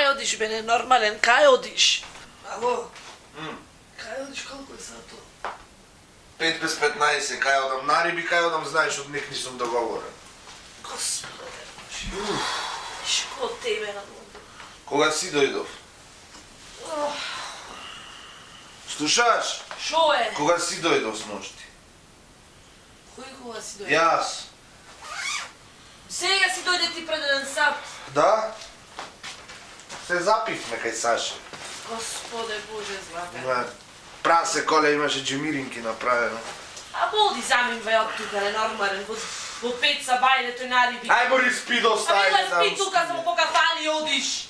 Kaj odiš, bene, normalen, kaj odiš? Alo? Kaj odiš, koliko je sad to? 5 bez 15 je, kaj odam na ribi, kaj odam, znaš, od njih nisam dogovoren. Gospode Bože. Ško tebe na modu. Koga si dojdov? Slušaš? Šo je? Koga si dojdov s nošti? Koji koga si dojde? Jaz. Сега си дойде ти пред един сад. Da? Se zapihme kaj Saše. Господе Боже златен. Prase kole imаше džemirinki napravljeno. А боди замин ве от тука, не нормален. Во 5 са бајлето на риби. Aj bori spi do Абе, stajne да спи тука, само по кафани одиш.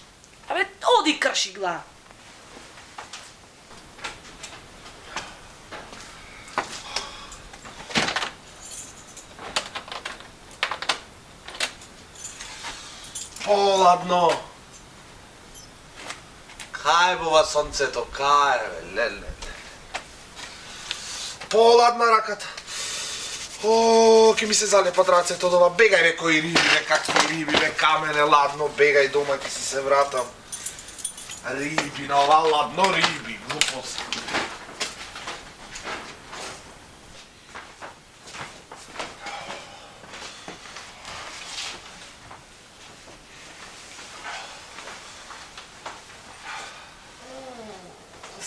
Абе, оди крши гла. Poladno. Kaj bova soncето, kaj lele. Poladna rakata. Ki mi se zalepa drace to doma, begaj ve koji ribi, ve kakvi ribi, ve kamene, ladno, begaj doma ki si se vratam. Ribi, na ova ladno ribi, glupost.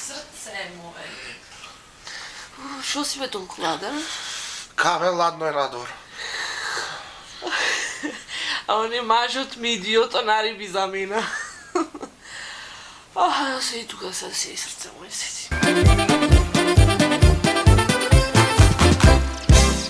Срце мое. Шо си бе толку ладен? Kamen, ladno je nador. А оне мажот ми идиото на риби замина. Ја се и тука sad се и срце моје сети.